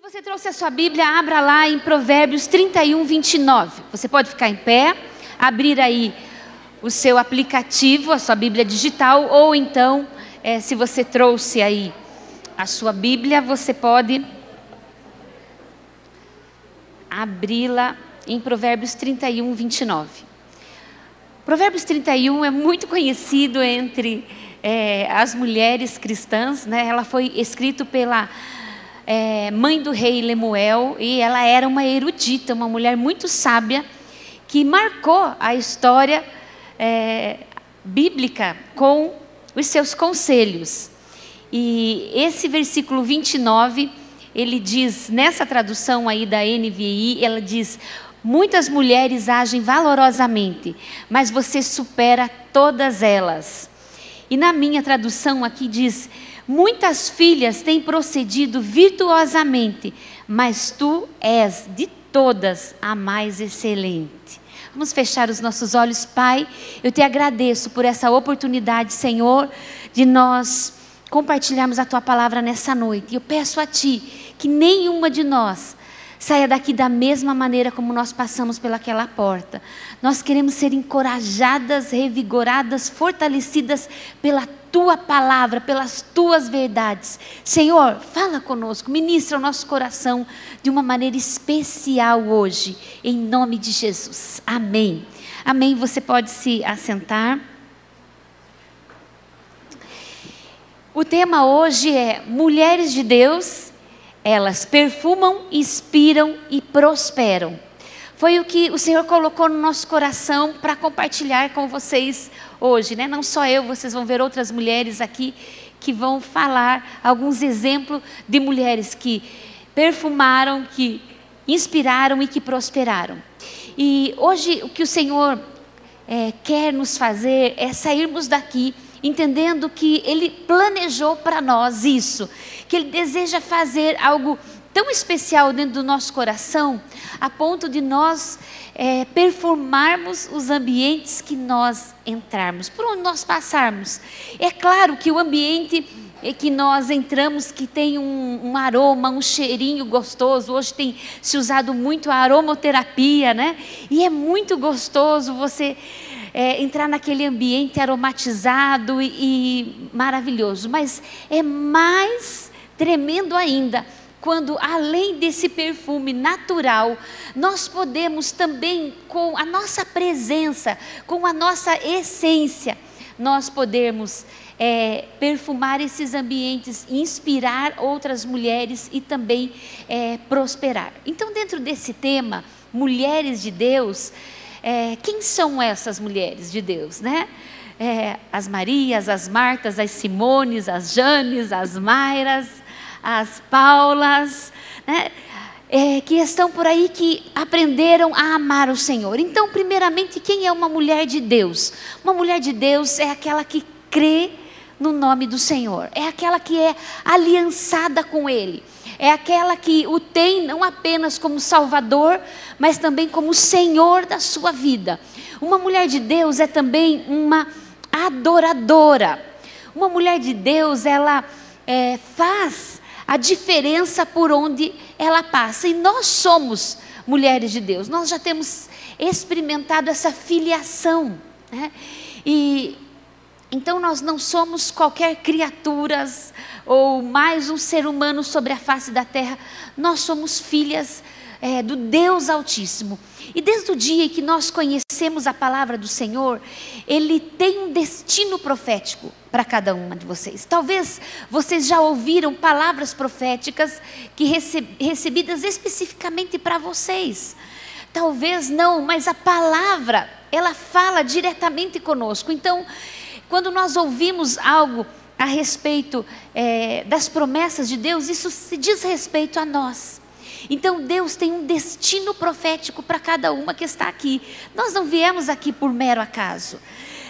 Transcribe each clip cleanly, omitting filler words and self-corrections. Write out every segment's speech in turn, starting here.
você trouxe a sua Bíblia, abra lá em Provérbios 31, 29. Você pode ficar em pé, abrir aí o seu aplicativo, a sua Bíblia digital, ou então, se você trouxe aí a sua Bíblia, você pode abri-la em Provérbios 31, 29. Provérbios 31 é muito conhecido entre as mulheres cristãs, né? Ela foi escrito pela mãe do rei Lemuel, e ela era uma erudita, uma mulher muito sábia, que marcou a história bíblica com os seus conselhos. E esse versículo 29, ele diz, nessa tradução aí da NVI, ela diz: muitas mulheres agem valorosamente, mas você supera todas elas. E na minha tradução aqui diz: muitas filhas têm procedido virtuosamente, mas tu és de todas a mais excelente. Vamos fechar os nossos olhos. Pai, eu te agradeço por essa oportunidade, Senhor, de nós compartilharmos a tua palavra nessa noite. E eu peço a ti que nenhuma de nós saia daqui da mesma maneira como nós passamos pelaquela porta. Nós queremos ser encorajadas, revigoradas, fortalecidas pela tua palavra, pelas tuas verdades. Senhor, fala conosco, ministra o nosso coração de uma maneira especial hoje, em nome de Jesus. Amém. Amém. Você pode se assentar. O tema hoje é Mulheres de Deus. Elas perfumam, inspiram e prosperam. Foi o que o Senhor colocou no nosso coração para compartilhar com vocês hoje, né? Não só eu, vocês vão ver outras mulheres aqui que vão falar alguns exemplos de mulheres que perfumaram, que inspiraram e que prosperaram. E hoje o que o Senhor quer nos fazer é sairmos daqui entendendo que Ele planejou para nós isso, que Ele deseja fazer algo tão especial dentro do nosso coração, a ponto de nós perfumarmos os ambientes que nós entrarmos, por onde nós passarmos. É claro que o ambiente que nós entramos, que tem um aroma, um cheirinho gostoso. Hoje tem se usado muito a aromaterapia, né? E é muito gostoso você entrar naquele ambiente aromatizado e maravilhoso. Mas é mais tremendo ainda quando, além desse perfume natural, nós podemos também, com a nossa presença, com a nossa essência, nós podemos perfumar esses ambientes, inspirar outras mulheres e também prosperar. Então, dentro desse tema, Mulheres de Deus, quem são essas mulheres de Deus, né? As Marias, as Martas, as Simones, as Janes, as Mairas, as Paulas, né? Que estão por aí, que aprenderam a amar o Senhor. Então, primeiramente, quem é uma mulher de Deus? Uma mulher de Deus é aquela que crê no nome do Senhor, é aquela que é aliançada com Ele, é aquela que o tem não apenas como Salvador, mas também como Senhor da sua vida. Uma mulher de Deus é também uma adoradora. Uma mulher de Deus, ela faz a diferença por onde ela passa. E nós somos mulheres de Deus. Nós já temos experimentado essa filiação, né? E então nós não somos qualquer criaturas ou mais um ser humano sobre a face da terra. Nós somos filhas do Deus Altíssimo. E desde o dia em que nós conhecemos a palavra do Senhor, Ele tem um destino profético para cada uma de vocês. Talvez vocês já ouviram palavras proféticas que recebidas especificamente para vocês. Talvez não, mas a palavra, ela fala diretamente conosco. Então, quando nós ouvimos algo a respeito das promessas de Deus, isso se diz respeito a nós. Então Deus tem um destino profético para cada uma que está aqui. Nós não viemos aqui por mero acaso.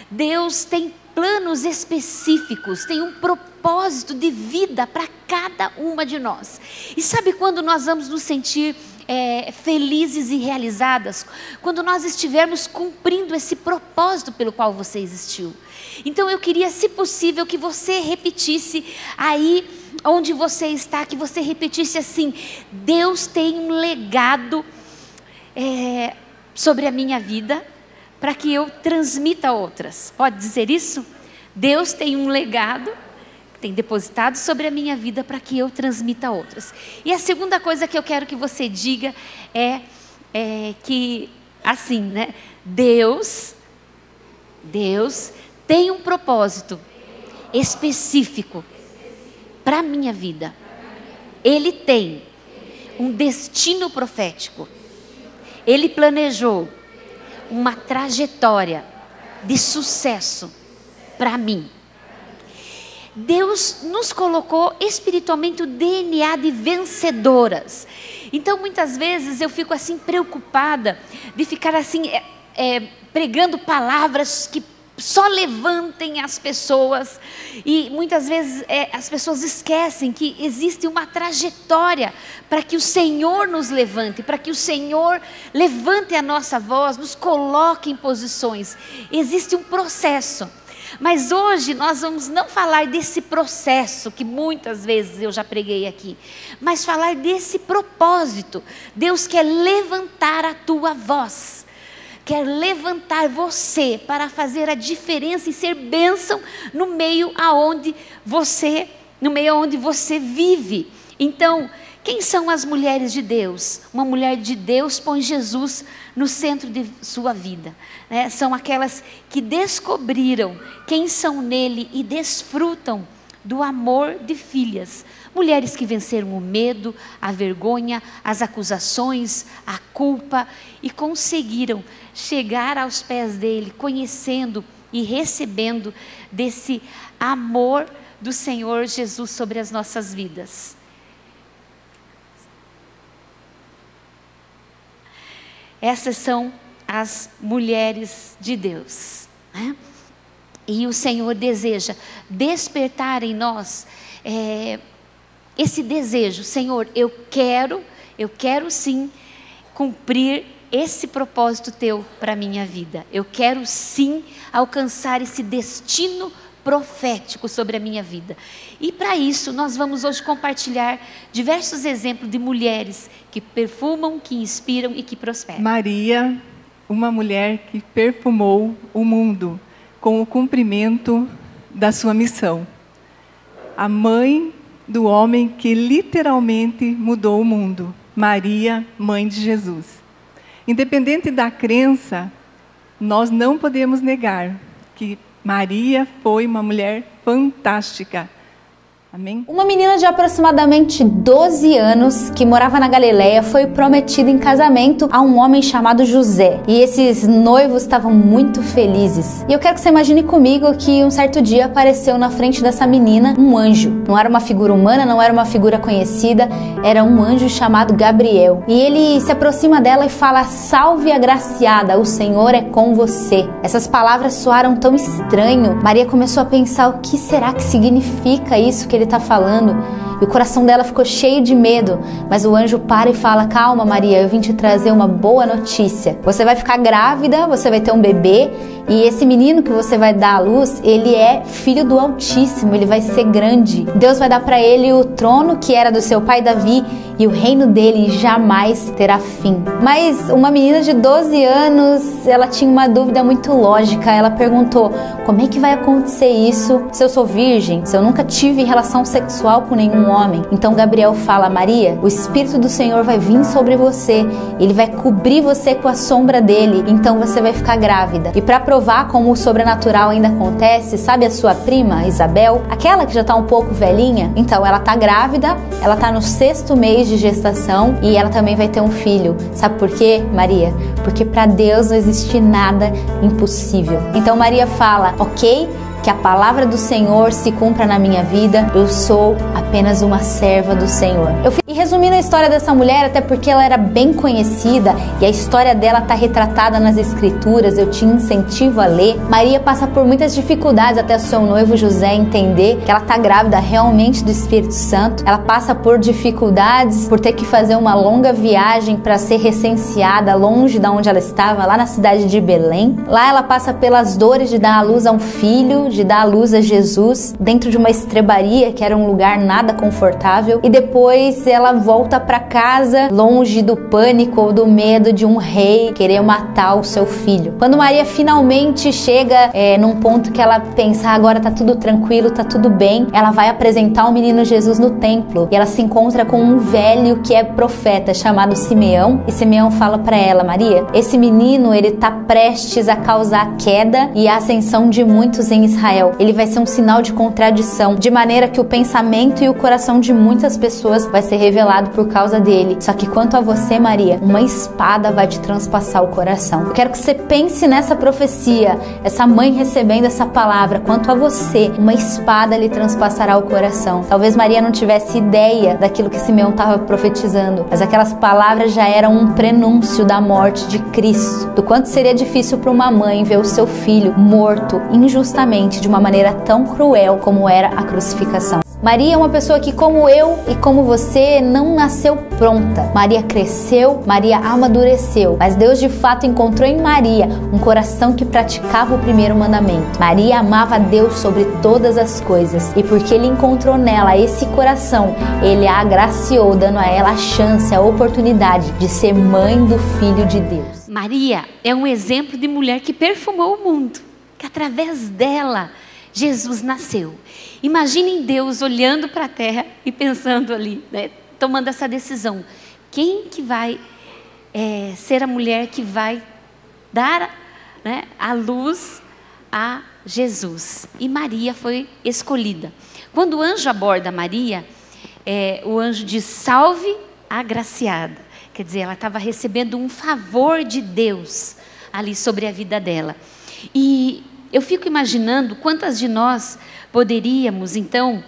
Deus tem planos específicos, tem um propósito de vida para cada uma de nós. E sabe quando nós vamos nos sentir felizes e realizadas? Quando nós estivermos cumprindo esse propósito pelo qual você existiu. Então eu queria, se possível, que você repetisse aí onde você está, que você repetisse assim: Deus tem um legado sobre a minha vida, para que eu transmita a outras. Pode dizer isso? Deus tem um legado, tem depositado sobre a minha vida, para que eu transmita a outras. E a segunda coisa que eu quero que você diga é que, assim, né? Deus tem um propósito específico para a minha vida. Ele tem um destino profético. Ele planejou uma trajetória de sucesso para mim. Deus nos colocou espiritualmente o DNA de vencedoras. Então muitas vezes eu fico assim preocupada de ficar assim pregando palavras que só levantem as pessoas, e muitas vezes as pessoas esquecem que existe uma trajetória para que o Senhor nos levante, para que o Senhor levante a nossa voz, nos coloque em posições. Existe um processo, mas hoje nós vamos não falar desse processo que muitas vezes eu já preguei aqui, mas falar desse propósito. Deus quer levantar a tua voz, quer levantar você para fazer a diferença e ser bênção no meio aonde você vive. Então, quem são as mulheres de Deus? Uma mulher de Deus põe Jesus no centro de sua vida, né? São aquelas que descobriram quem são nele e desfrutam do amor de filhas. Mulheres que venceram o medo, a vergonha, as acusações, a culpa, e conseguiram chegar aos pés dele, conhecendo e recebendo desse amor do Senhor Jesus sobre as nossas vidas. Essas são as mulheres de Deus, né? E o Senhor deseja despertar em nós esse desejo. Senhor, eu quero sim cumprir esse propósito teu para a minha vida. Eu quero sim alcançar esse destino profético sobre a minha vida. E para isso nós vamos hoje compartilhar diversos exemplos de mulheres que perfumam, que inspiram e que prosperam. Maria, uma mulher que perfumou o mundo com o cumprimento da sua missão. A mãe do homem que literalmente mudou o mundo. Maria, mãe de Jesus. Independente da crença, nós não podemos negar que Maria foi uma mulher fantástica. Amém? Uma menina de aproximadamente 12 anos, que morava na Galileia, foi prometida em casamento a um homem chamado José. E esses noivos estavam muito felizes. E eu quero que você imagine comigo que um certo dia apareceu na frente dessa menina um anjo. Não era uma figura humana, não era uma figura conhecida, era um anjo chamado Gabriel. E ele se aproxima dela e fala: "Salve agraciada, o Senhor é com você." Essas palavras soaram tão estranho. Maria começou a pensar: o que será que significa isso que ele está falando? E o coração dela ficou cheio de medo, mas o anjo para e fala: "Calma, Maria, eu vim te trazer uma boa notícia. Você vai ficar grávida, você vai ter um bebê, e esse menino que você vai dar à luz, ele é filho do Altíssimo, ele vai ser grande. Deus vai dar para ele o trono que era do seu pai Davi, e o reino dele jamais terá fim." Mas uma menina de 12 anos, ela tinha uma dúvida muito lógica. Ela perguntou: como é que vai acontecer isso se eu sou virgem, se eu nunca tive relação sexual com nenhum homem? Então Gabriel fala: "Maria, o Espírito do Senhor vai vir sobre você, ele vai cobrir você com a sombra dele, então você vai ficar grávida." E para provar como o sobrenatural ainda acontece, sabe a sua prima Isabel, aquela que já está um pouco velhinha? Então ela está grávida, ela está no 6º mês de gestação e ela também vai ter um filho. Sabe por quê, Maria? Porque para Deus não existe nada impossível. Então Maria fala: "Ok, que a palavra do Senhor se cumpra na minha vida, eu sou apenas uma serva do Senhor." E resumindo a história dessa mulher, até porque ela era bem conhecida e a história dela está retratada nas Escrituras, eu te incentivo a ler. Maria passa por muitas dificuldades até o seu noivo José entender que ela está grávida realmente do Espírito Santo. Ela passa por dificuldades, por ter que fazer uma longa viagem para ser recenseada longe de onde ela estava, lá na cidade de Belém. Lá ela passa pelas dores de dar à luz a um filho, de dar à luz a Jesus, dentro de uma estrebaria, que era um lugar nada nada confortável, e depois ela volta para casa longe do pânico ou do medo de um rei querer matar o seu filho. Quando Maria finalmente chega num ponto que ela pensa, agora tá tudo tranquilo, tá tudo bem, ela vai apresentar o menino Jesus no templo, e ela se encontra com um velho que é profeta chamado Simeão, e Simeão fala para ela: Maria, esse menino, ele tá prestes a causar a queda e a ascensão de muitos em Israel. Ele vai ser um sinal de contradição, de maneira que o pensamento e o coração de muitas pessoas vai ser revelado por causa dele. Só que quanto a você, Maria, uma espada vai te transpassar o coração. Eu quero que você pense nessa profecia, essa mãe recebendo essa palavra. Quanto a você, uma espada lhe transpassará o coração. Talvez Maria não tivesse ideia daquilo que Simeão estava profetizando, mas aquelas palavras já eram um prenúncio da morte de Cristo, do quanto seria difícil para uma mãe ver o seu filho morto injustamente de uma maneira tão cruel como era a crucificação. Maria é uma pessoa que, como eu e como você, não nasceu pronta. Maria cresceu, Maria amadureceu, mas Deus de fato encontrou em Maria um coração que praticava o primeiro mandamento. Maria amava a Deus sobre todas as coisas, e porque Ele encontrou nela esse coração, Ele a agraciou, dando a ela a chance, a oportunidade de ser mãe do Filho de Deus. Maria é um exemplo de mulher que perfumou o mundo, que através dela Jesus nasceu. Imaginem Deus olhando para a terra e pensando ali, né, tomando essa decisão. Quem que vai ser a mulher que vai dar, né, a luz a Jesus? E Maria foi escolhida. Quando o anjo aborda Maria, o anjo diz: salve agraciada. Quer dizer, ela estava recebendo um favor de Deus ali sobre a vida dela. E eu fico imaginando quantas de nós poderíamos, então,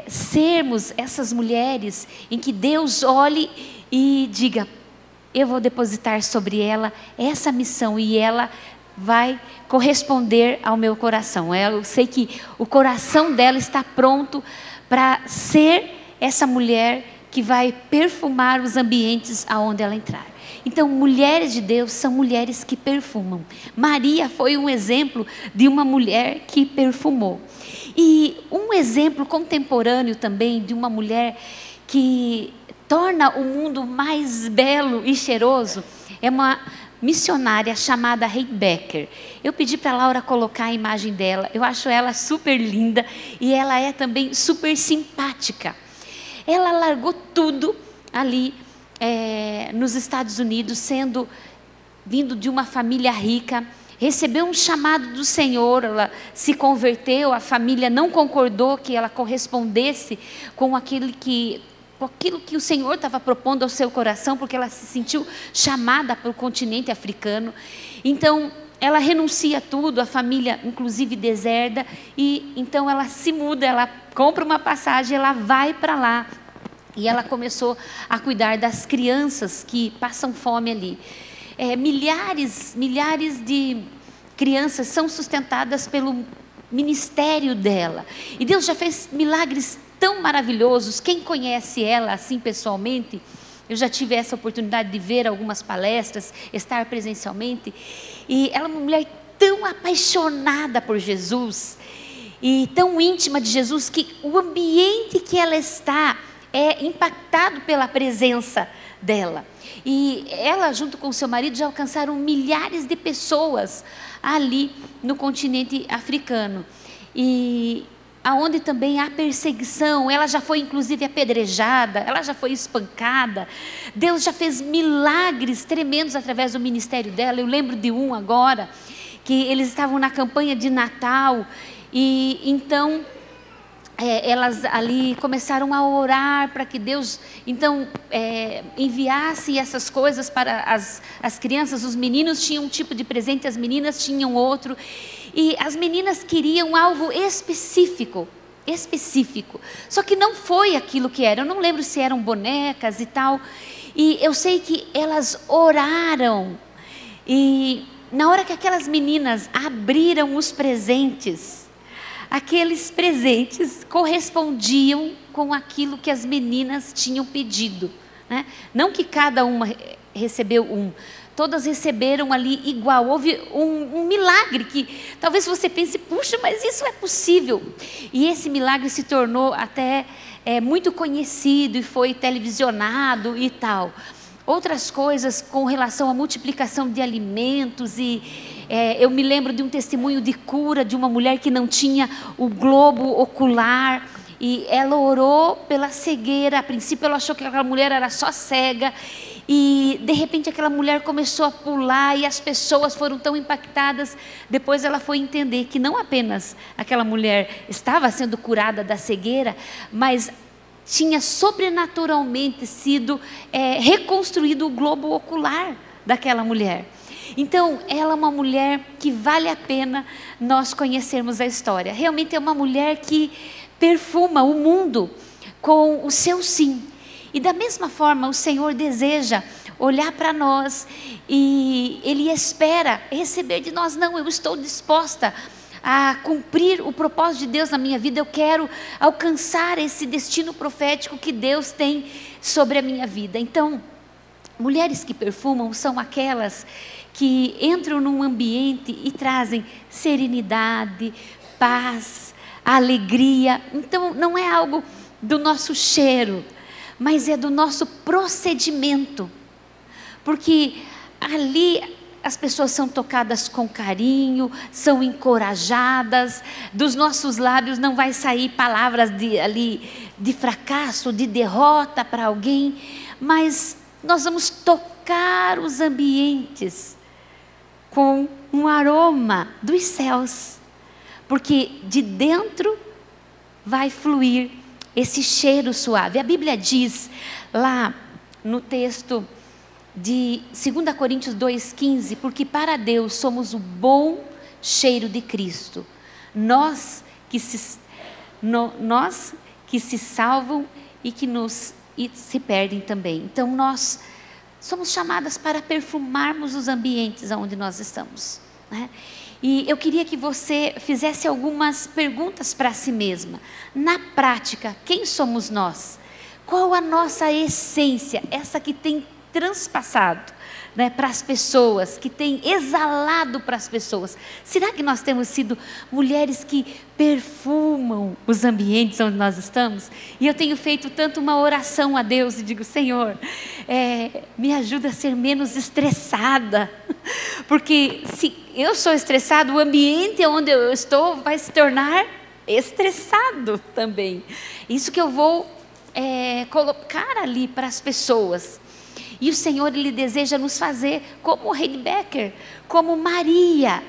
sermos essas mulheres em que Deus olhe e diga: eu vou depositar sobre ela essa missão e ela vai corresponder ao meu coração. Eu sei que o coração dela está pronto para ser essa mulher que vai perfumar os ambientes aonde ela entrar. Então, mulheres de Deus são mulheres que perfumam. Maria foi um exemplo de uma mulher que perfumou. E um exemplo contemporâneo também de uma mulher que torna o mundo mais belo e cheiroso é uma missionária chamada Kate Becker. Eu pedi para a Laura colocar a imagem dela. Eu acho ela super linda e ela é também super simpática. Ela largou tudo ali nos Estados Unidos, vindo de uma família rica, recebeu um chamado do Senhor, ela se converteu, a família não concordou que ela correspondesse com aquilo que o Senhor estava propondo ao seu coração, porque ela se sentiu chamada para o continente africano. Então, ela renuncia a tudo, a família inclusive deserda, e então ela se muda, ela compra uma passagem, ela vai para lá. E ela começou a cuidar das crianças que passam fome ali. Milhares de crianças são sustentadas pelo ministério dela. E Deus já fez milagres tão maravilhosos. Quem conhece ela assim pessoalmente, eu já tive essa oportunidade de ver algumas palestras, estar presencialmente. E ela é uma mulher tão apaixonada por Jesus e tão íntima de Jesus que o ambiente que ela está é impactado pela presença dela. E ela, junto com seu marido, já alcançaram milhares de pessoas ali no continente africano. E aonde também há perseguição, ela já foi inclusive apedrejada, ela já foi espancada. Deus já fez milagres tremendos através do ministério dela. Eu lembro de um agora, que eles estavam na campanha de Natal, e então elas ali começaram a orar para que Deus então enviasse essas coisas para as crianças. Os meninos tinham um tipo de presente, as meninas tinham outro, e as meninas queriam algo específico, só que não foi aquilo que era. Eu não lembro se eram bonecas e tal, e eu sei que elas oraram, e na hora que aquelas meninas abriram os presentes, aqueles presentes correspondiam com aquilo que as meninas tinham pedido, né? Não que cada uma recebeu um. todas receberam ali igual. Houve um milagre que talvez você pense, puxa, mas isso é possível. E esse milagre se tornou até muito conhecido e foi televisionado e tal. Outras coisas com relação à multiplicação de alimentos eu me lembro de um testemunho de cura de uma mulher que não tinha o globo ocular e ela orou pela cegueira. A princípio ela achou que aquela mulher era só cega e de repente aquela mulher começou a pular e as pessoas foram tão impactadas. Depois ela foi entender que não apenas aquela mulher estava sendo curada da cegueira, mas tinha sobrenaturalmente sido reconstruído o globo ocular daquela mulher. Então, ela é uma mulher que vale a pena nós conhecermos a história. Realmente é uma mulher que perfuma o mundo com o seu sim. E da mesma forma, o Senhor deseja olhar para nós e Ele espera receber de nós. Não, eu estou disposta a cumprir o propósito de Deus na minha vida. Eu quero alcançar esse destino profético que Deus tem sobre a minha vida. Então, mulheres que perfumam são aquelas que entram num ambiente e trazem serenidade, paz, alegria. Então não é algo do nosso cheiro, mas é do nosso procedimento, porque ali as pessoas são tocadas com carinho, são encorajadas, dos nossos lábios não vai sair palavras de fracasso, de derrota para alguém, mas nós vamos tocar os ambientes com um aroma dos céus, porque de dentro vai fluir esse cheiro suave. A Bíblia diz lá no texto de 2 Coríntios 2,15, porque para Deus somos o bom cheiro de Cristo, nós que se salvam e que se perdem também. Então nós somos chamadas para perfumarmos os ambientes onde nós estamos, né? E eu queria que você fizesse algumas perguntas para si mesma. Na prática, quem somos nós? Qual a nossa essência? Essa que tem transpassado, né, para as pessoas, que tem exalado para as pessoas. Será que nós temos sido mulheres que perfumam os ambientes onde nós estamos? E eu tenho feito tanto uma oração a Deus e digo, Senhor, me ajuda a ser menos estressada, porque se eu sou estressada, o ambiente onde eu estou vai se tornar estressado também. Isso que eu vou colocar ali para as pessoas. E o Senhor, Ele deseja nos fazer como Heidi Becker, como Maria,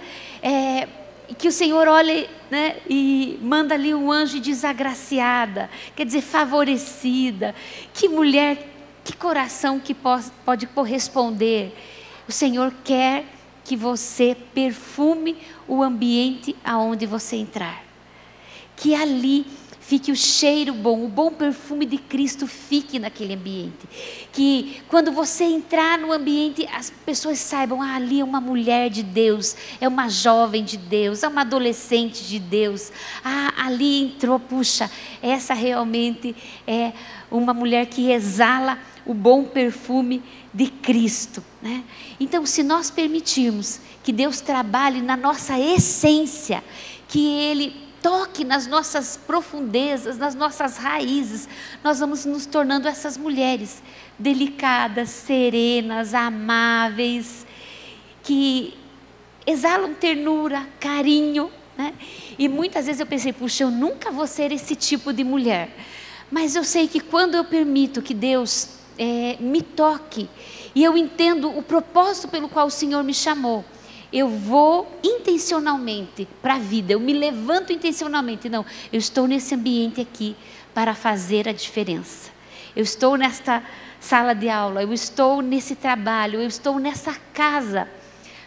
que o Senhor olha, né, e manda ali um anjo desagraciada, quer dizer, favorecida. Que mulher, que coração que pode corresponder. O Senhor quer que você perfume o ambiente aonde você entrar, que ali fique o cheiro bom, o bom perfume de Cristo fique naquele ambiente. Que quando você entrar no ambiente, as pessoas saibam, ali é uma mulher de Deus, é uma jovem de Deus, é uma adolescente de Deus. Ali entrou, puxa, essa realmente é uma mulher que exala o bom perfume de Cristo, né? Então, se nós permitirmos que Deus trabalhe na nossa essência, que Ele toque nas nossas profundezas, nas nossas raízes, nós vamos nos tornando essas mulheres delicadas, serenas, amáveis, que exalam ternura, carinho, né? E muitas vezes eu pensei, puxa, eu nunca vou ser esse tipo de mulher. Mas eu sei que quando eu permito que Deus me toque, e eu entendo o propósito pelo qual o Senhor me chamou, eu vou intencionalmente para a vida, eu me levanto intencionalmente. Não, eu estou nesse ambiente aqui para fazer a diferença. Eu estou nesta sala de aula, eu estou nesse trabalho, eu estou nessa casa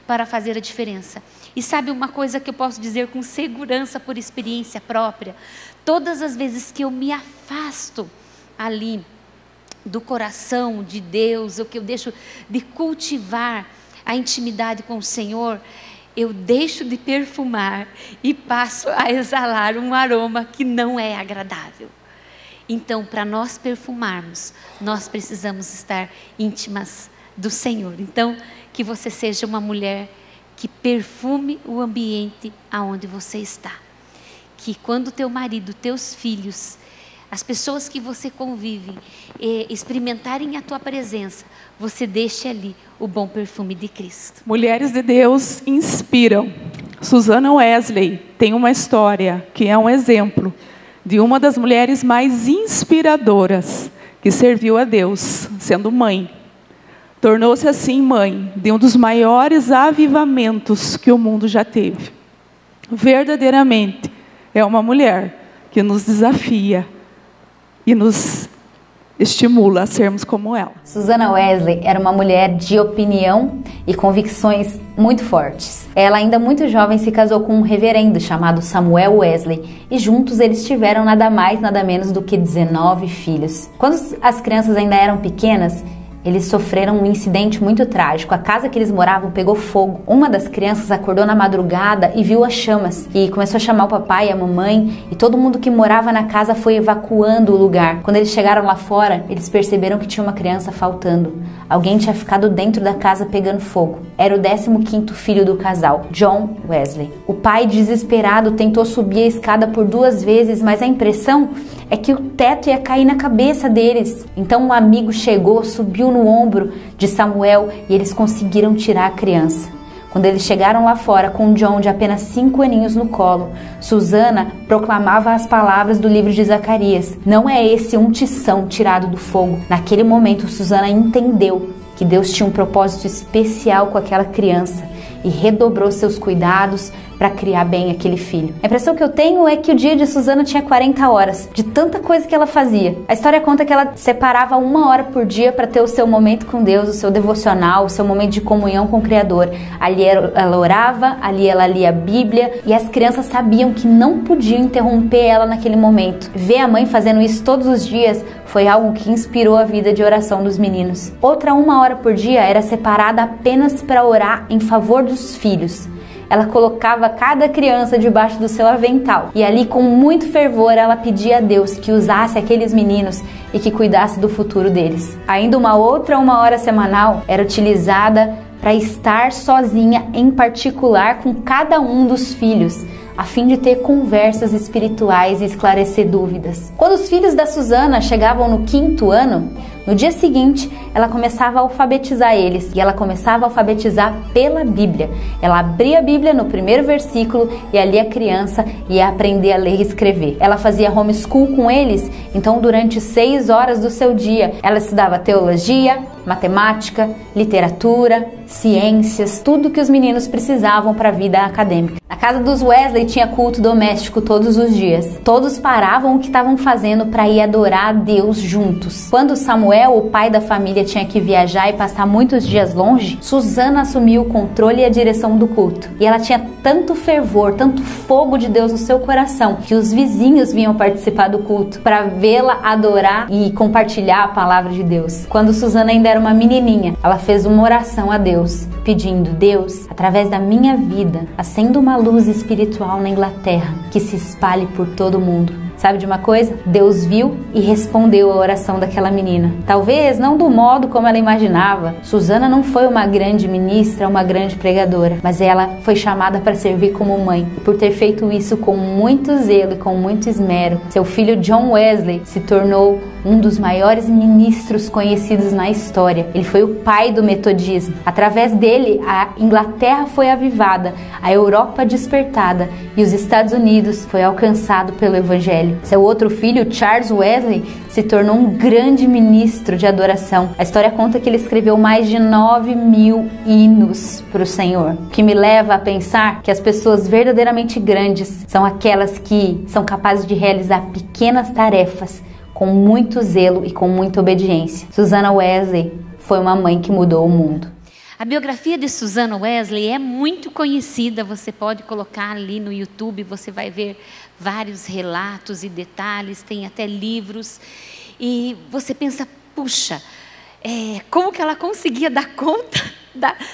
para fazer a diferença. E sabe uma coisa que eu posso dizer com segurança por experiência própria? Todas as vezes que eu me afasto ali do coração de Deus, ou que eu deixo de cultivar a intimidade com o Senhor, eu deixo de perfumar e passo a exalar um aroma que não é agradável. Então, para nós perfumarmos, nós precisamos estar íntimas do Senhor. Então, que você seja uma mulher que perfume o ambiente aonde você está. Que quando teu marido, teus filhos, as pessoas que você convive, experimentarem a tua presença, você deixe ali o bom perfume de Cristo. Mulheres de Deus inspiram. Susana Wesley tem uma história que é um exemplo de uma das mulheres mais inspiradoras que serviu a Deus, sendo mãe. Tornou-se assim mãe de um dos maiores avivamentos que o mundo já teve. Verdadeiramente é uma mulher que nos desafia e nos estimula a sermos como ela. Susana Wesley era uma mulher de opinião e convicções muito fortes. Ela, ainda muito jovem, se casou com um reverendo chamado Samuel Wesley e juntos eles tiveram nada mais, nada menos do que 19 filhos. Quando as crianças ainda eram pequenas, eles sofreram um incidente muito trágico. A casa que eles moravam pegou fogo. Uma das crianças acordou na madrugada e viu as chamas. E começou a chamar o papai e a mamãe. E todo mundo que morava na casa foi evacuando o lugar. Quando eles chegaram lá fora, eles perceberam que tinha uma criança faltando. Alguém tinha ficado dentro da casa pegando fogo. Era o 15º filho do casal, John Wesley. O pai, desesperado, tentou subir a escada por 2 vezes, mas a impressão é que o teto ia cair na cabeça deles. Então um amigo chegou, subiu no ombro de Samuel e eles conseguiram tirar a criança. Quando eles chegaram lá fora com John de apenas 5 aninhos no colo, Susana proclamava as palavras do livro de Zacarias. Não é esse um tição tirado do fogo. Naquele momento, Susana entendeu que Deus tinha um propósito especial com aquela criança e redobrou seus cuidados para criar bem aquele filho. A impressão que eu tenho é que o dia de Susana tinha 40 horas, de tanta coisa que ela fazia. A história conta que ela separava 1 hora por dia para ter o seu momento com Deus, o seu devocional, o seu momento de comunhão com o Criador. Ali ela orava, ali ela lia a Bíblia, e as crianças sabiam que não podiam interromper ela naquele momento. Ver a mãe fazendo isso todos os dias foi algo que inspirou a vida de oração dos meninos. Outra 1 hora por dia era separada apenas para orar em favor dos filhos. Ela colocava cada criança debaixo do seu avental e ali, com muito fervor, ela pedia a Deus que usasse aqueles meninos e que cuidasse do futuro deles. Ainda uma outra 1 hora semanal era utilizada para estar sozinha, em particular com cada um dos filhos, a fim de ter conversas espirituais e esclarecer dúvidas. Quando os filhos da Susana chegavam no 5º ano, no dia seguinte, ela começava a alfabetizar eles, e ela começava a alfabetizar pela Bíblia. Ela abria a Bíblia no 1º versículo e ali a criança ia aprender a ler e escrever. Ela fazia homeschool com eles, então durante 6 horas do seu dia, ela estudava teologia, matemática, literatura, ciências, tudo que os meninos precisavam para a vida acadêmica. Na casa dos Wesley tinha culto doméstico todos os dias. Todos paravam o que estavam fazendo para ir adorar a Deus juntos. Quando Samuel, o pai da família, tinha que viajar e passar muitos dias longe, Susana assumiu o controle e a direção do culto. E ela tinha tanto fervor, tanto fogo de Deus no seu coração, que os vizinhos vinham participar do culto para vê-la adorar e compartilhar a palavra de Deus. Quando Susana ainda era uma menininha, ela fez uma oração a Deus, pedindo: Deus, através da minha vida, acenda uma luz espiritual na Inglaterra que se espalhe por todo o mundo. Sabe de uma coisa? Deus viu e respondeu a oração daquela menina. Talvez não do modo como ela imaginava. Susana não foi uma grande ministra, uma grande pregadora, mas ela foi chamada para servir como mãe. E por ter feito isso com muito zelo e com muito esmero, seu filho John Wesley se tornou um dos maiores ministros conhecidos na história. Ele foi o pai do metodismo. Através dele, a Inglaterra foi avivada, a Europa despertada e os Estados Unidos foi alcançado pelo Evangelho. Seu outro filho, Charles Wesley, se tornou um grande ministro de adoração. A história conta que ele escreveu mais de 9.000 hinos para o Senhor, o que me leva a pensar que as pessoas verdadeiramente grandes são aquelas que são capazes de realizar pequenas tarefas com muito zelo e com muita obediência. Susana Wesley foi uma mãe que mudou o mundo. A biografia de Susana Wesley é muito conhecida, você pode colocar ali no YouTube, você vai ver vários relatos e detalhes, tem até livros, e você pensa, puxa, como que ela conseguia dar conta,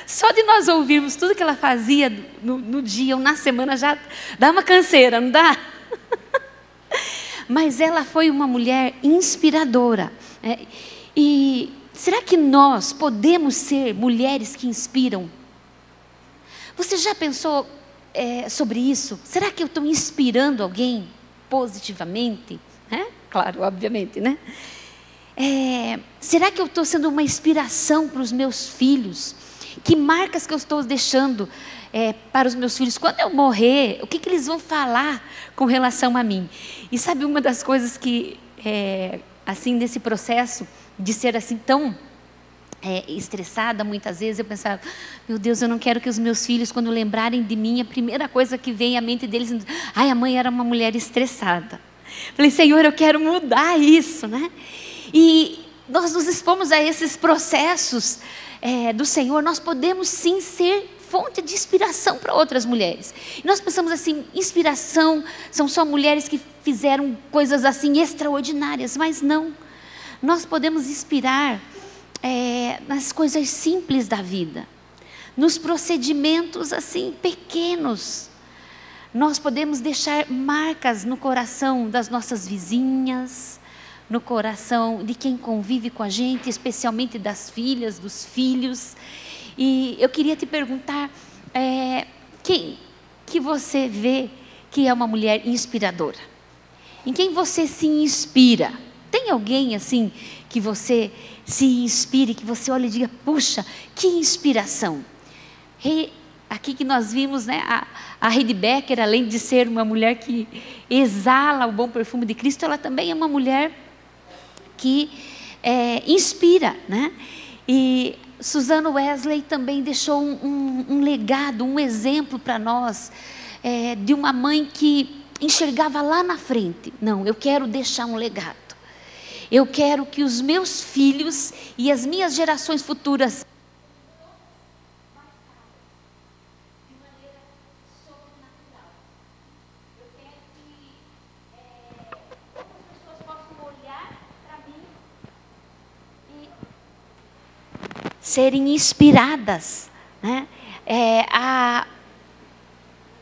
só de nós ouvirmos tudo que ela fazia no dia ou na semana, já dá uma canseira, não dá? Mas ela foi uma mulher inspiradora, e será que nós podemos ser mulheres que inspiram? Você já pensou sobre isso? Será que eu estou inspirando alguém positivamente? Claro, obviamente, né? Será que eu estou sendo uma inspiração para os meus filhos? Que marcas que eu estou deixando para os meus filhos? Quando eu morrer, o que eles vão falar com relação a mim? E sabe uma das coisas que, assim, nesse processo de ser assim tão estressada, muitas vezes eu pensava, meu Deus, eu não quero que os meus filhos, quando lembrarem de mim, a primeira coisa que vem à mente deles, a mãe era uma mulher estressada. Falei, Senhor, eu quero mudar isso, né? E nós nos expomos a esses processos do Senhor, nós podemos sim ser fonte de inspiração para outras mulheres. E nós pensamos assim, inspiração são só mulheres que fizeram coisas assim extraordinárias, mas não. Nós podemos inspirar nas coisas simples da vida, nos procedimentos assim pequenos. Nós podemos deixar marcas no coração das nossas vizinhas, no coração de quem convive com a gente, especialmente das filhas, dos filhos. E eu queria te perguntar, quem que você vê que é uma mulher inspiradora? Em quem você se inspira? Tem alguém assim que você se inspire, que você olhe e diga, puxa, que inspiração. Aqui que nós vimos, né, a Heidi Becker, além de ser uma mulher que exala o bom perfume de Cristo, ela também é uma mulher que inspira, né? E Susanna Wesley também deixou um legado, um exemplo para nós, de uma mãe que enxergava lá na frente. Não, eu quero deixar um legado. Eu quero que os meus filhos e as minhas gerações futuras serem inspiradas, né, a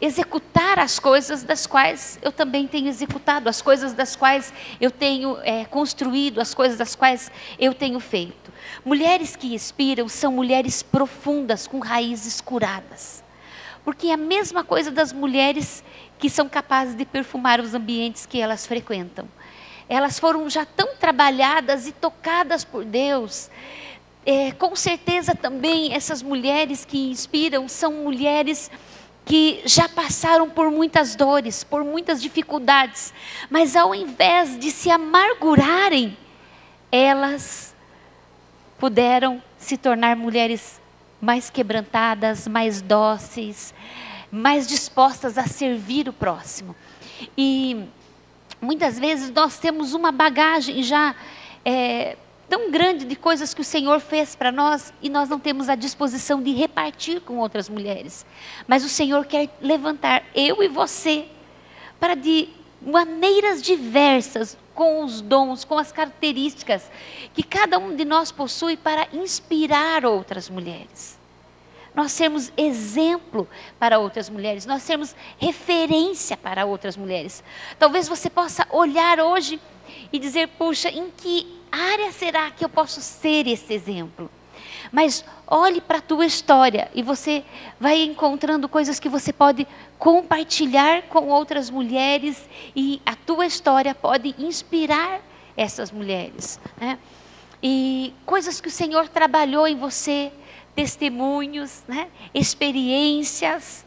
executar as coisas das quais eu também tenho executado, as coisas das quais eu tenho construído, as coisas das quais eu tenho feito. Mulheres que inspiram são mulheres profundas, com raízes curadas. Porque é a mesma coisa das mulheres que são capazes de perfumar os ambientes que elas frequentam. Elas foram já tão trabalhadas e tocadas por Deus. Com certeza também essas mulheres que inspiram são mulheres que já passaram por muitas dores, por muitas dificuldades, mas ao invés de se amargurarem, elas puderam se tornar mulheres mais quebrantadas, mais dóceis, mais dispostas a servir o próximo. E muitas vezes nós temos uma bagagem já tão grande de coisas que o Senhor fez para nós e nós não temos a disposição de repartir com outras mulheres. Mas o Senhor quer levantar eu e você para de maneiras diversas, com os dons, com as características que cada um de nós possui para inspirar outras mulheres. Nós sermos exemplo para outras mulheres, nós sermos referência para outras mulheres. Talvez você possa olhar hoje e dizer, puxa, em que área será que eu posso ser esse exemplo? Mas olhe para a tua história e você vai encontrando coisas que você pode compartilhar com outras mulheres e a tua história pode inspirar essas mulheres, né? E coisas que o Senhor trabalhou em você, testemunhos, né? Experiências.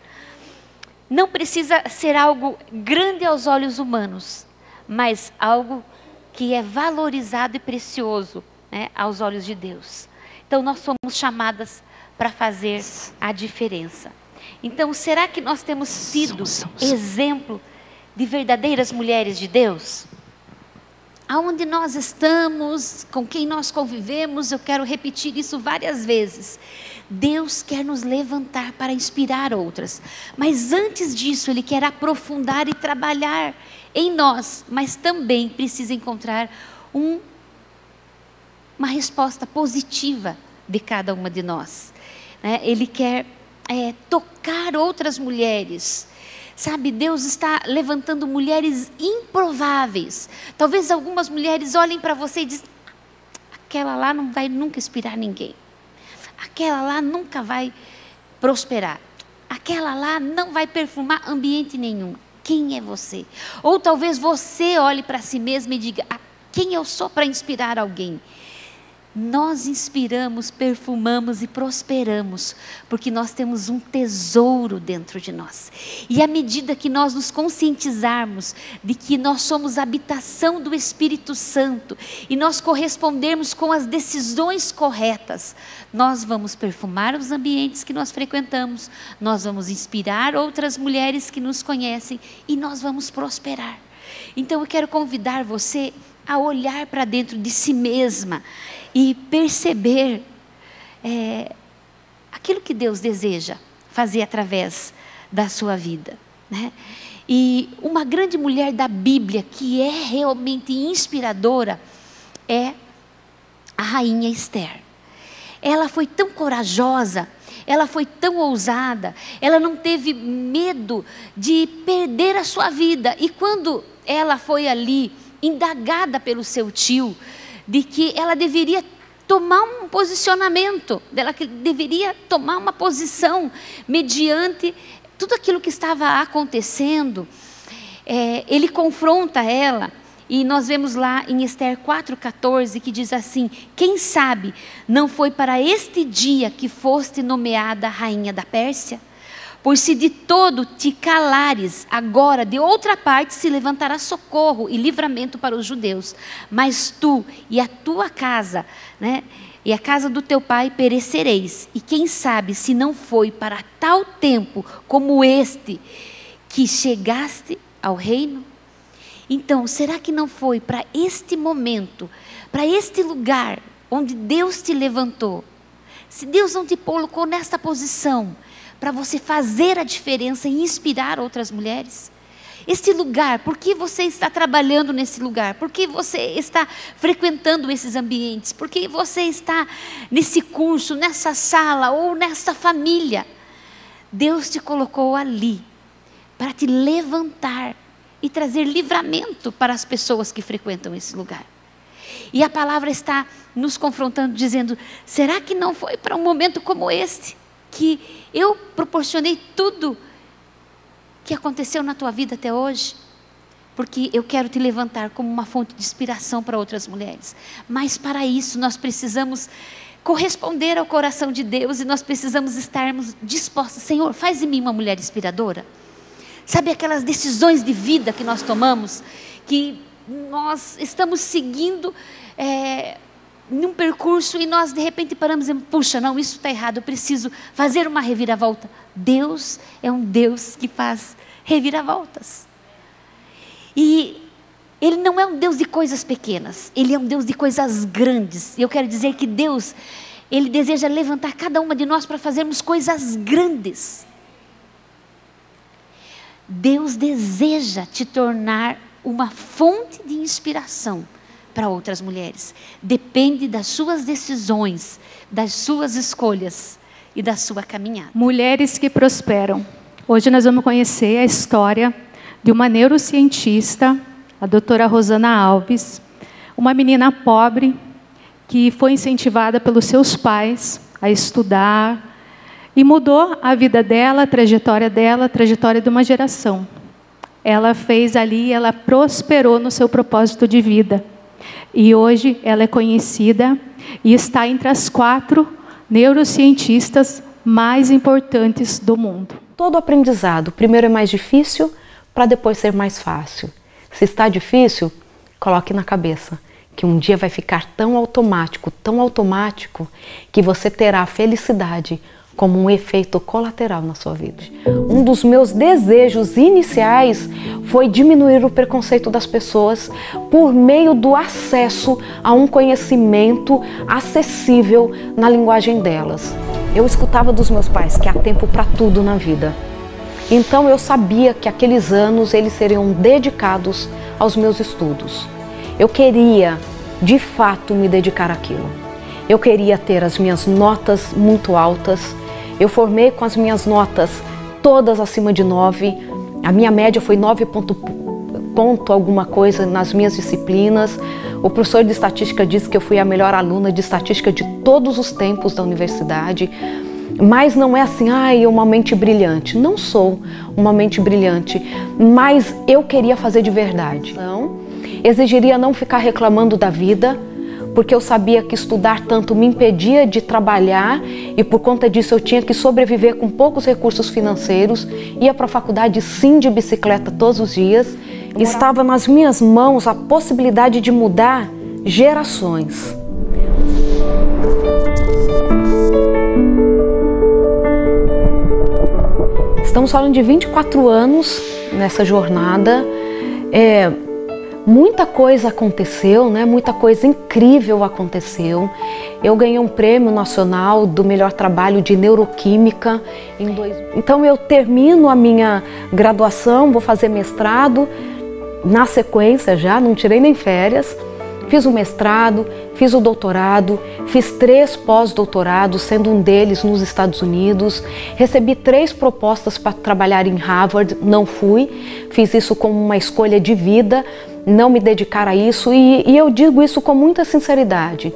Não precisa ser algo grande aos olhos humanos, mas algo que é valorizado e precioso, né, aos olhos de Deus. Então nós somos chamadas para fazer a diferença. Então será que nós temos sido exemplo de verdadeiras mulheres de Deus? Aonde nós estamos, com quem nós convivemos, eu quero repetir isso várias vezes. Deus quer nos levantar para inspirar outras. Mas antes disso, Ele quer aprofundar e trabalhar em nós. Mas também precisa encontrar uma resposta positiva de cada uma de nós. Ele quer tocar outras mulheres. Sabe, Deus está levantando mulheres improváveis. Talvez algumas mulheres olhem para você e dizem, aquela lá não vai nunca inspirar ninguém. Aquela lá nunca vai prosperar. Aquela lá não vai perfumar ambiente nenhum. Quem é você? Ou talvez você olhe para si mesmo e diga, quem eu sou para inspirar alguém? Nós inspiramos, perfumamos e prosperamos, porque nós temos um tesouro dentro de nós. E à medida que nós nos conscientizarmos de que nós somos a habitação do Espírito Santo, e nós correspondermos com as decisões corretas, nós vamos perfumar os ambientes que nós frequentamos, nós vamos inspirar outras mulheres que nos conhecem, e nós vamos prosperar. Então eu quero convidar você a olhar para dentro de si mesma e perceber aquilo que Deus deseja fazer através da sua vida, né? E uma grande mulher da Bíblia que é realmente inspiradora é a rainha Esther. Ela foi tão corajosa, ela foi tão ousada, ela não teve medo de perder a sua vida. E quando ela foi ali indagada pelo seu tio, de que ela deveria tomar um posicionamento, dela que deveria tomar uma posição mediante tudo aquilo que estava acontecendo, ele confronta ela, e nós vemos lá em Esther 4,14, que diz assim, quem sabe não foi para este dia que foste nomeada rainha da Pérsia? Pois se de todo te calares, agora de outra parte se levantará socorro e livramento para os judeus. Mas tu e a tua casa, né, e a casa do teu pai perecereis. E quem sabe se não foi para tal tempo como este que chegaste ao reino? Então, será que não foi para este momento, para este lugar onde Deus te levantou? Se Deus não te colocou nesta posição, para você fazer a diferença e inspirar outras mulheres? Este lugar, por que você está trabalhando nesse lugar? Por que você está frequentando esses ambientes? Por que você está nesse curso, nessa sala ou nessa família? Deus te colocou ali para te levantar e trazer livramento para as pessoas que frequentam esse lugar. E a palavra está nos confrontando, dizendo, será que não foi para um momento como este que eu proporcionei tudo que aconteceu na tua vida até hoje? Porque eu quero te levantar como uma fonte de inspiração para outras mulheres. Mas para isso nós precisamos corresponder ao coração de Deus, e nós precisamos estarmos dispostos. Senhor, faz de mim uma mulher inspiradora. Sabe aquelas decisões de vida que nós tomamos, que nós estamos seguindo num percurso e nós de repente paramos e dizemos, puxa, não, isso está errado, eu preciso fazer uma reviravolta. Deus é um Deus que faz reviravoltas. E Ele não é um Deus de coisas pequenas, Ele é um Deus de coisas grandes. E eu quero dizer que Deus, Ele deseja levantar cada uma de nós para fazermos coisas grandes. Deus deseja te tornar uma fonte de inspiração para outras mulheres. Depende das suas decisões, das suas escolhas e da sua caminhada. Mulheres que prosperam. Hoje nós vamos conhecer a história de uma neurocientista, a doutora Rosana Alves, uma menina pobre que foi incentivada pelos seus pais a estudar e mudou a vida dela, a trajetória de uma geração. Ela fez ali, ela prosperou no seu propósito de vida. E hoje ela é conhecida e está entre as 4 neurocientistas mais importantes do mundo. Todo aprendizado, primeiro é mais difícil, para depois ser mais fácil. Se está difícil, coloque na cabeça que um dia vai ficar tão automático, que você terá a felicidade como um efeito colateral na sua vida. Um dos meus desejos iniciais foi diminuir o preconceito das pessoas por meio do acesso a um conhecimento acessível na linguagem delas. Eu escutava dos meus pais que há tempo para tudo na vida. Então eu sabia que aqueles anos eles seriam dedicados aos meus estudos. Eu queria, de fato, me dedicar àquilo. Eu queria ter as minhas notas muito altas. Eu formei com as minhas notas todas acima de 9. A minha média foi 9,1 conto alguma coisa nas minhas disciplinas. O professor de estatística disse que eu fui a melhor aluna de estatística de todos os tempos da universidade. Mas não é assim, uma mente brilhante. Não sou uma mente brilhante, mas eu queria fazer de verdade. Então, exigiria não ficar reclamando da vida, porque eu sabia que estudar tanto me impedia de trabalhar e por conta disso eu tinha que sobreviver com poucos recursos financeiros. Ia para a faculdade sim de bicicleta todos os dias. Estava nas minhas mãos a possibilidade de mudar gerações. Estamos falando de 24 anos nessa jornada. Muita coisa aconteceu, né? Muita coisa incrível aconteceu. Eu ganhei um prêmio nacional do melhor trabalho de neuroquímica em 2000. Então eu termino a minha graduação, vou fazer mestrado na sequência já, não tirei nem férias. Fiz o mestrado, fiz o doutorado, fiz 3 pós-doutorados, sendo um deles nos Estados Unidos. Recebi 3 propostas para trabalhar em Harvard, não fui. Fiz isso como uma escolha de vida, não me dedicar a isso. E eu digo isso com muita sinceridade.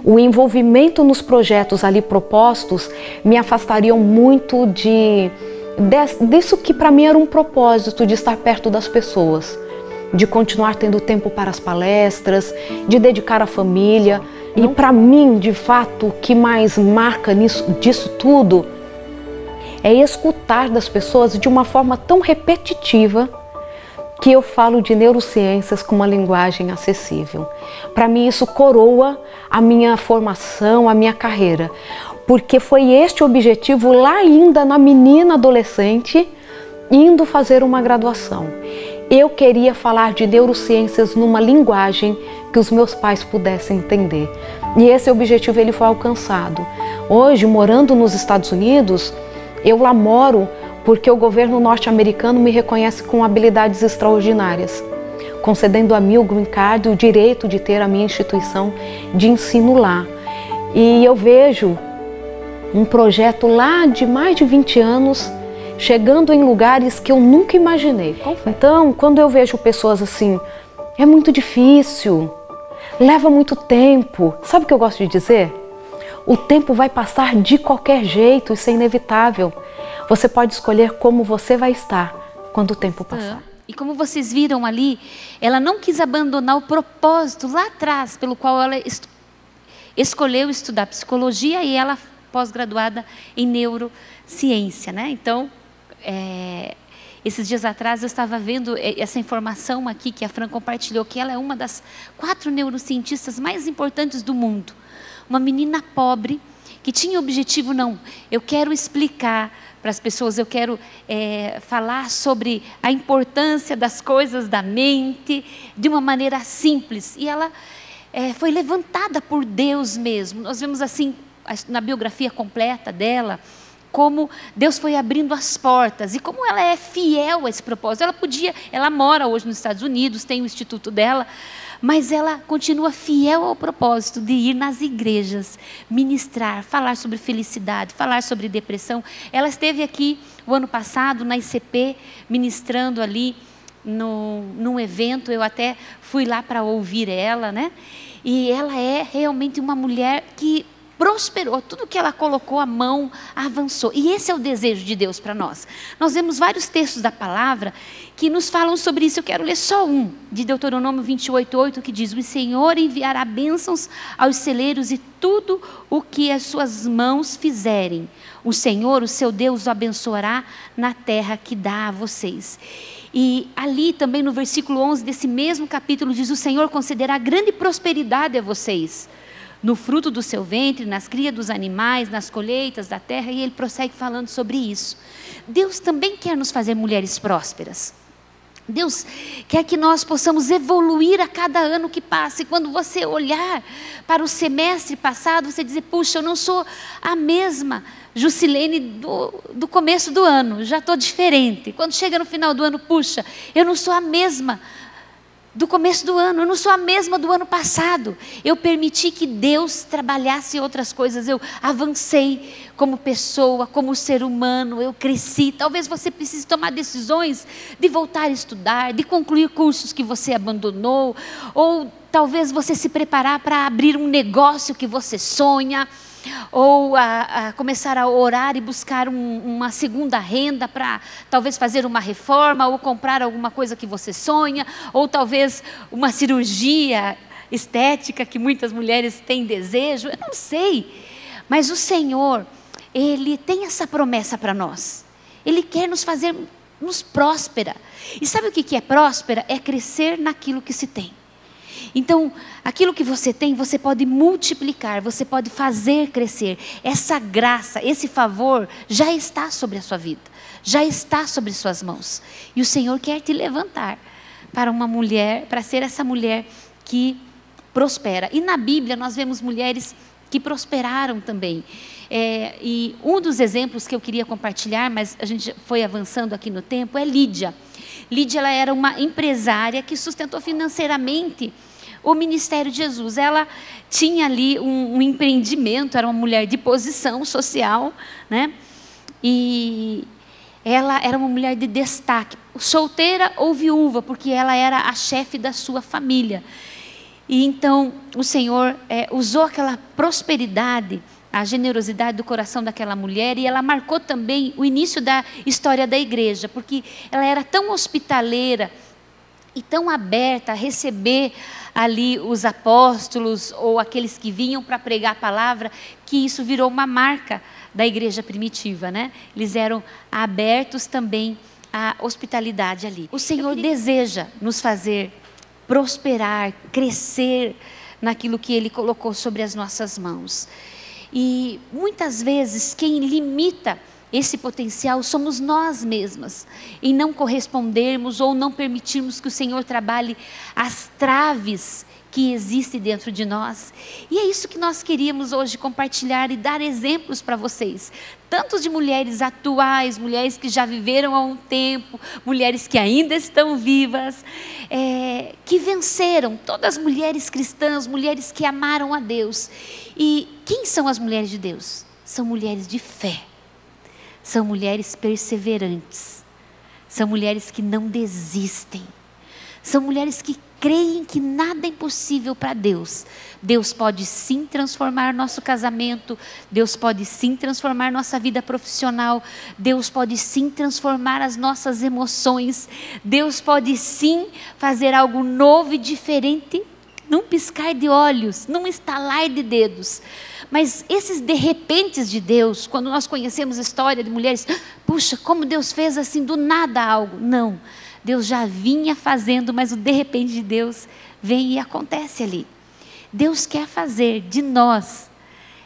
O envolvimento nos projetos ali propostos me afastariam muito disso que para mim era um propósito, de estar perto das pessoas, de continuar tendo tempo para as palestras, de dedicar à família. E para mim, de fato, o que mais marca disso tudo é escutar das pessoas de uma forma tão repetitiva que eu falo de neurociências com uma linguagem acessível. Para mim isso coroa a minha formação, a minha carreira, porque foi este o objetivo lá ainda na menina adolescente, indo fazer uma graduação. Eu queria falar de neurociências numa linguagem que os meus pais pudessem entender. E esse objetivo ele foi alcançado. Hoje, morando nos Estados Unidos, eu lá moro porque o governo norte-americano me reconhece com habilidades extraordinárias, concedendo a mim o green card, o direito de ter a minha instituição de ensino lá. E eu vejo um projeto lá de mais de 20 anos, chegando em lugares que eu nunca imaginei. Então, quando eu vejo pessoas assim, é muito difícil, leva muito tempo. Sabe o que eu gosto de dizer? O tempo vai passar de qualquer jeito, isso é inevitável. Você pode escolher como você vai estar quando o tempo passar. E como vocês viram ali, ela não quis abandonar o propósito lá atrás, pelo qual ela escolheu estudar psicologia e ela pós-graduada em neurociência, né? Então, esses dias atrás eu estava vendo essa informação aqui que a Fran compartilhou, que ela é uma das 4 neurocientistas mais importantes do mundo. Uma menina pobre que tinha o objetivo, eu quero explicar para as pessoas, eu quero falar sobre a importância das coisas da mente de uma maneira simples. E ela foi levantada por Deus mesmo. Nós vemos assim, na biografia completa dela, como Deus foi abrindo as portas e como ela é fiel a esse propósito. Ela mora hoje nos Estados Unidos, tem o instituto dela, mas ela continua fiel ao propósito de ir nas igrejas, ministrar, falar sobre felicidade, falar sobre depressão. Ela esteve aqui o ano passado na ICP, ministrando ali num evento, eu até fui lá para ouvir ela, né? E ela é realmente uma mulher que prosperou, tudo que ela colocou a mão avançou. E esse é o desejo de Deus para nós. Nós vemos vários textos da palavra que nos falam sobre isso. Eu quero ler só um, de Deuteronômio 28:8, que diz: o Senhor enviará bênçãos aos celeiros e tudo o que as suas mãos fizerem. O Senhor, o seu Deus, o abençoará na terra que dá a vocês. E ali também no versículo 11 desse mesmo capítulo diz: o Senhor concederá grande prosperidade a vocês, no fruto do seu ventre, nas crias dos animais, nas colheitas da terra. E ele prossegue falando sobre isso. Deus também quer nos fazer mulheres prósperas. Deus quer que nós possamos evoluir a cada ano que passa. E quando você olhar para o semestre passado, você dizer: puxa, eu não sou a mesma Jusilene do começo do ano, já estou diferente. Quando chega no final do ano, puxa, eu não sou a mesma do começo do ano, eu não sou a mesma do ano passado. Eu permiti que Deus trabalhasse outras coisas, eu avancei como pessoa, como ser humano, eu cresci. Talvez você precise tomar decisões de voltar a estudar, de concluir cursos que você abandonou, ou talvez você se preparar para abrir um negócio que você sonha, ou a começar a orar e buscar uma segunda renda para talvez fazer uma reforma, ou comprar alguma coisa que você sonha, ou talvez uma cirurgia estética que muitas mulheres têm desejo, eu não sei. Mas o Senhor, Ele tem essa promessa para nós. Ele quer nos fazer próspera. E sabe o que é próspera? É crescer naquilo que se tem. Então, aquilo que você tem, você pode multiplicar, você pode fazer crescer. Essa graça, esse favor já está sobre a sua vida, já está sobre suas mãos. E o Senhor quer te levantar para uma mulher, para ser essa mulher que prospera. E na Bíblia nós vemos mulheres que prosperaram também. E um dos exemplos que eu queria compartilhar, mas a gente foi avançando aqui no tempo, é Lídia. Lídia, ela era uma empresária que sustentou financeiramente o ministério de Jesus. Ela tinha ali um empreendimento, era uma mulher de posição social, né? E ela era uma mulher de destaque, solteira ou viúva, porque ela era a chefe da sua família. E então o Senhor usou aquela prosperidade, a generosidade do coração daquela mulher, e ela marcou também o início da história da igreja, porque ela era tão hospitaleira e tão aberta a receber ali os apóstolos ou aqueles que vinham para pregar a palavra, que isso virou uma marca da igreja primitiva, né? Eles eram abertos também à hospitalidade ali. O Senhor deseja nos fazer prosperar, crescer naquilo que Ele colocou sobre as nossas mãos. E muitas vezes quem limita esse potencial somos nós mesmas, em não correspondermos ou não permitirmos que o Senhor trabalhe as traves que existem dentro de nós. E é isso que nós queríamos hoje compartilhar e dar exemplos para vocês, tanto de mulheres atuais, mulheres que já viveram há um tempo, mulheres que ainda estão vivas, que venceram, todas mulheres cristãs, mulheres que amaram a Deus. E quem são as mulheres de Deus? São mulheres de fé. São mulheres perseverantes, são mulheres que não desistem, são mulheres que creem que nada é impossível para Deus. Deus pode sim transformar nosso casamento, Deus pode sim transformar nossa vida profissional, Deus pode sim transformar as nossas emoções, Deus pode sim fazer algo novo e diferente, num piscar de olhos, num estalar de dedos. Mas esses de repentes de Deus, quando nós conhecemos a história de mulheres, puxa, como Deus fez assim do nada algo. Não, Deus já vinha fazendo, mas o de repente de Deus vem e acontece ali. Deus quer fazer de nós,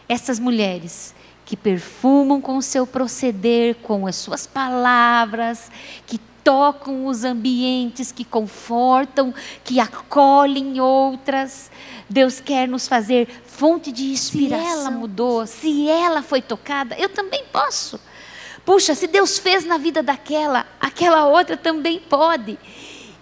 essas mulheres que perfumam com o seu proceder, com as suas palavras, que tocam os ambientes, que confortam, que acolhem outras. Deus quer nos fazer fonte de inspiração. Se ela mudou, se ela foi tocada, eu também posso. Puxa, se Deus fez na vida daquela, aquela outra também pode.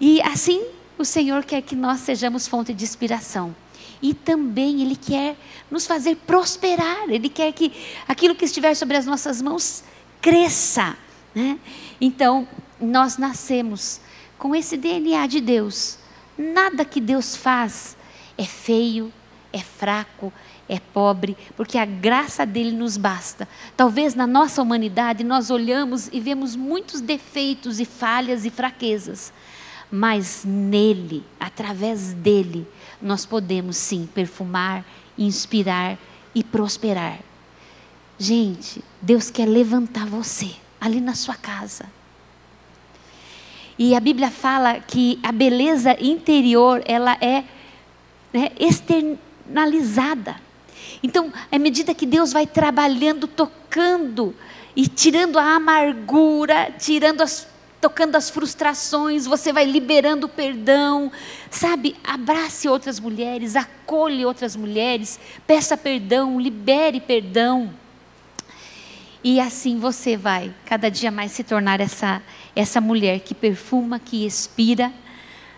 E assim o Senhor quer que nós sejamos fonte de inspiração. E também Ele quer nos fazer prosperar. Ele quer que aquilo que estiver sobre as nossas mãos cresça, né? Então, nós nascemos com esse DNA de Deus. Nada que Deus faz é feio, é fraco, é pobre, porque a graça dele nos basta. Talvez na nossa humanidade nós olhamos e vemos muitos defeitos e falhas e fraquezas, mas nele, através dele, nós podemos sim perfumar, inspirar e prosperar. Gente, Deus quer levantar você ali na sua casa. E a Bíblia fala que a beleza interior, ela é externalizada. Então, à medida que Deus vai trabalhando, tocando e tirando a amargura, tocando as frustrações, você vai liberando o perdão, sabe? Abrace outras mulheres, acolhe outras mulheres, peça perdão, libere perdão. E assim você vai cada dia mais se tornar essa mulher que perfuma, que expira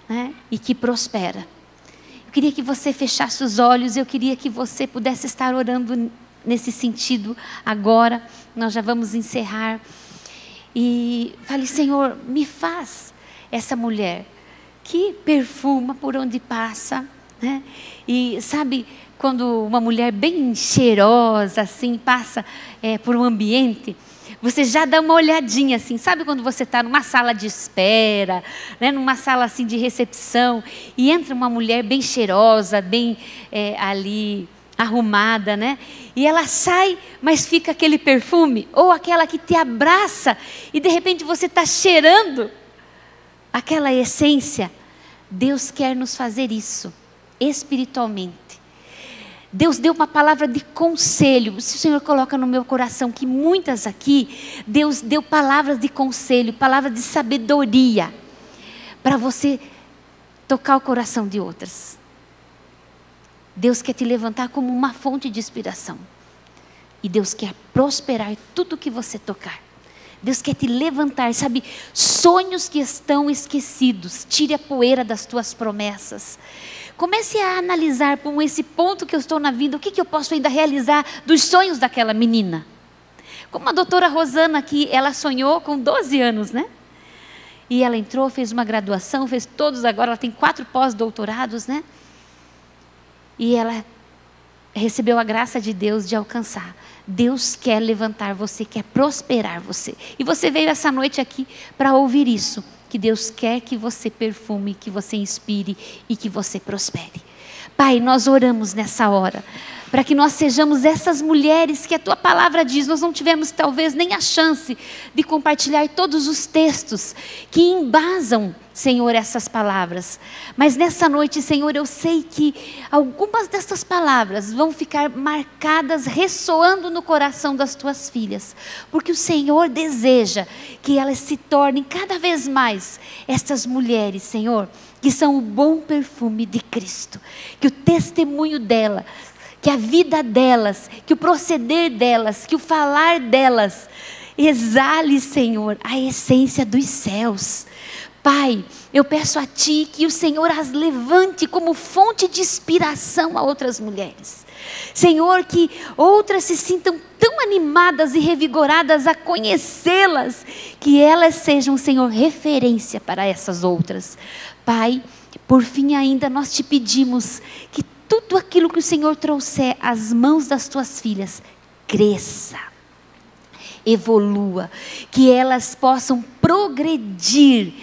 né? E que prospera. Eu queria que você fechasse os olhos, eu queria que você pudesse estar orando nesse sentido agora. Nós já vamos encerrar. E fale: Senhor, me faz essa mulher que perfuma por onde passa, né? E sabe, quando uma mulher bem cheirosa assim passa por um ambiente, você já dá uma olhadinha assim, sabe quando você está numa sala de espera, né, numa sala assim de recepção, e entra uma mulher bem cheirosa, bem ali arrumada, né? E ela sai, mas fica aquele perfume, ou aquela que te abraça, e de repente você está cheirando aquela essência. Deus quer nos fazer isso, espiritualmente. Deus deu uma palavra de conselho. Se o Senhor coloca no meu coração que muitas aqui, Deus deu palavras de conselho, palavras de sabedoria, para você tocar o coração de outras. Deus quer te levantar como uma fonte de inspiração. E Deus quer prosperar tudo que você tocar. Deus quer te levantar, sabe, sonhos que estão esquecidos. Tire a poeira das tuas promessas. Comece a analisar por esse ponto que eu estou na vida, o que eu posso ainda realizar dos sonhos daquela menina. Como a doutora Rosana aqui, ela sonhou com 12 anos, né? E ela entrou, fez uma graduação, fez todos agora, ela tem 4 pós-doutorados, né? E ela recebeu a graça de Deus de alcançar. Deus quer levantar você, quer prosperar você. E você veio essa noite aqui para ouvir isso. Que Deus quer que você perfume, que você inspire e que você prospere. Pai, nós oramos nessa hora, para que nós sejamos essas mulheres que a Tua palavra diz. Nós não tivemos talvez nem a chance de compartilhar todos os textos que embasam, Senhor, essas palavras. Mas nessa noite, Senhor, eu sei que algumas dessas palavras vão ficar marcadas, ressoando no coração das Tuas filhas. Porque o Senhor deseja que elas se tornem cada vez mais essas mulheres, Senhor, que são o bom perfume de Cristo. Que o testemunho dela, que a vida delas, que o proceder delas, que o falar delas, exale, Senhor, a essência dos céus. Pai, eu peço a Ti que o Senhor as levante como fonte de inspiração a outras mulheres. Senhor, que outras se sintam tão animadas e revigoradas a conhecê-las, que elas sejam, Senhor, referência para essas outras. Pai, por fim ainda nós Te pedimos que tudo aquilo que o Senhor trouxer às mãos das Tuas filhas, cresça, evolua, que elas possam progredir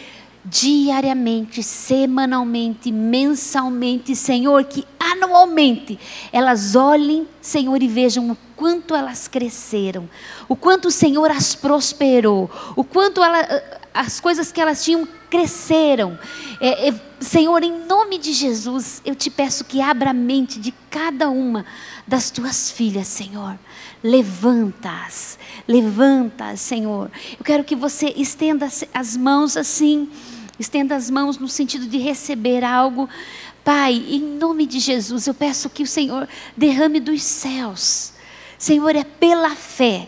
diariamente, semanalmente, mensalmente, Senhor, que anualmente elas olhem, Senhor, e vejam o quanto elas cresceram, o quanto o Senhor as prosperou, o quanto as coisas que elas tinham cresceram. Senhor, em nome de Jesus, eu Te peço que abra a mente de cada uma das Tuas filhas, Senhor. Levanta-as, Senhor. Eu quero que você estenda as mãos assim, estenda as mãos no sentido de receber algo. Pai, em nome de Jesus, eu peço que o Senhor derrame dos céus. Senhor, é pela fé.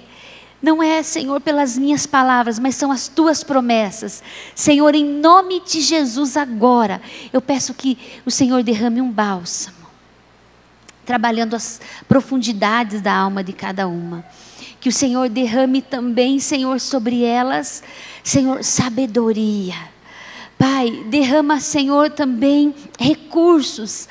Não é, Senhor, pelas minhas palavras, mas são as Tuas promessas. Senhor, em nome de Jesus agora, eu peço que o Senhor derrame um bálsamo, trabalhando as profundidades da alma de cada uma. Que o Senhor derrame também, Senhor, sobre elas, Senhor, sabedoria. Pai, derrama, Senhor, também recursos,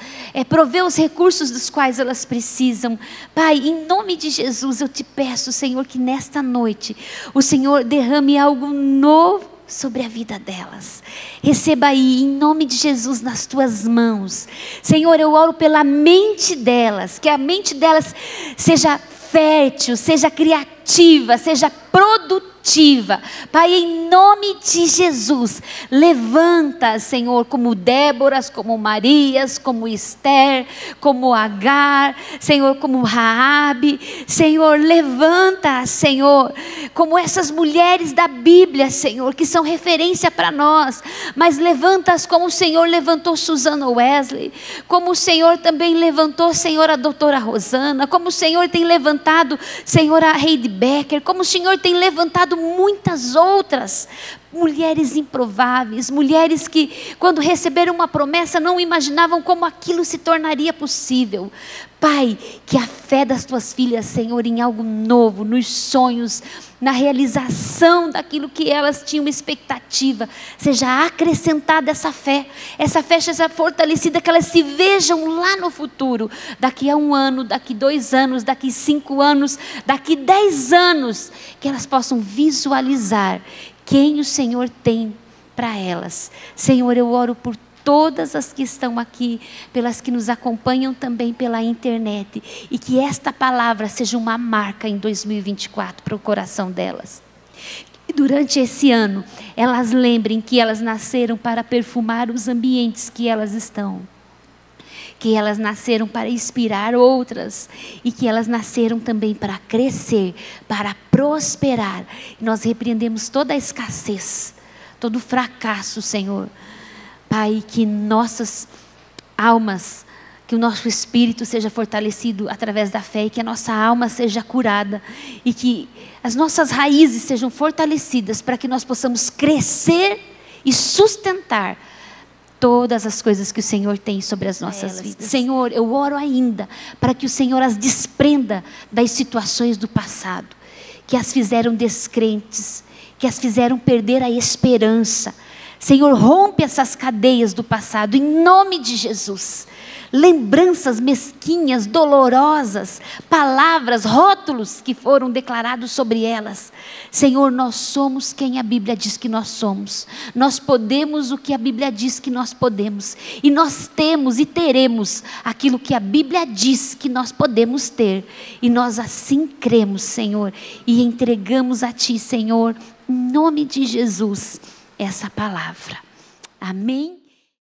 provê os recursos dos quais elas precisam. Pai, em nome de Jesus, eu Te peço, Senhor, que nesta noite o Senhor derrame algo novo sobre a vida delas. Receba aí, em nome de Jesus, nas Tuas mãos. Senhor, eu oro pela mente delas, que a mente delas seja fértil, seja criativa, seja produtiva. Pai, em nome de Jesus, levanta, Senhor, como Déboras, como Marias, como Esther, como Agar, Senhor, como Raabe. Senhor, levanta, Senhor, como essas mulheres da Bíblia, Senhor, que são referência para nós, mas levanta-as como o Senhor levantou Susana Wesley, como o Senhor também levantou, Senhor, a doutora Rosana, como o Senhor tem levantado, Senhor, a Heidi Becker, como o Senhor tem levantado muitas outras. mulheres improváveis, mulheres que, quando receberam uma promessa, não imaginavam como aquilo se tornaria possível. Pai, que a fé das tuas filhas, Senhor, em algo novo, nos sonhos, na realização daquilo que elas tinham expectativa, seja acrescentada essa fé seja fortalecida, que elas se vejam lá no futuro, daqui a 1 ano, daqui 2 anos, daqui 5 anos, daqui 10 anos, que elas possam visualizar quem o Senhor tem para elas. Senhor, eu oro por todas as que estão aqui, pelas que nos acompanham também pela internet, e que esta palavra seja uma marca em 2024 para o coração delas. E durante esse ano, elas lembrem que elas nasceram para perfumar os ambientes que elas estão, que elas nasceram para inspirar outras, e que elas nasceram também para crescer, para prosperar. E nós repreendemos toda a escassez, todo o fracasso, Senhor. Pai, que nossas almas, que o nosso espírito seja fortalecido através da fé, e que a nossa alma seja curada, e que as nossas raízes sejam fortalecidas, para que nós possamos crescer e sustentar todas as coisas que o Senhor tem sobre as nossas vidas. Senhor, eu oro ainda para que o Senhor as desprenda das situações do passado, que as fizeram descrentes, que as fizeram perder a esperança. Senhor, rompe essas cadeias do passado, em nome de Jesus. Lembranças mesquinhas, dolorosas, palavras, rótulos que foram declarados sobre elas. Senhor, nós somos quem a Bíblia diz que nós somos. Nós podemos o que a Bíblia diz que nós podemos. E nós temos e teremos aquilo que a Bíblia diz que nós podemos ter. E nós assim cremos, Senhor, e entregamos a Ti, Senhor, em nome de Jesus, essa palavra. Amém?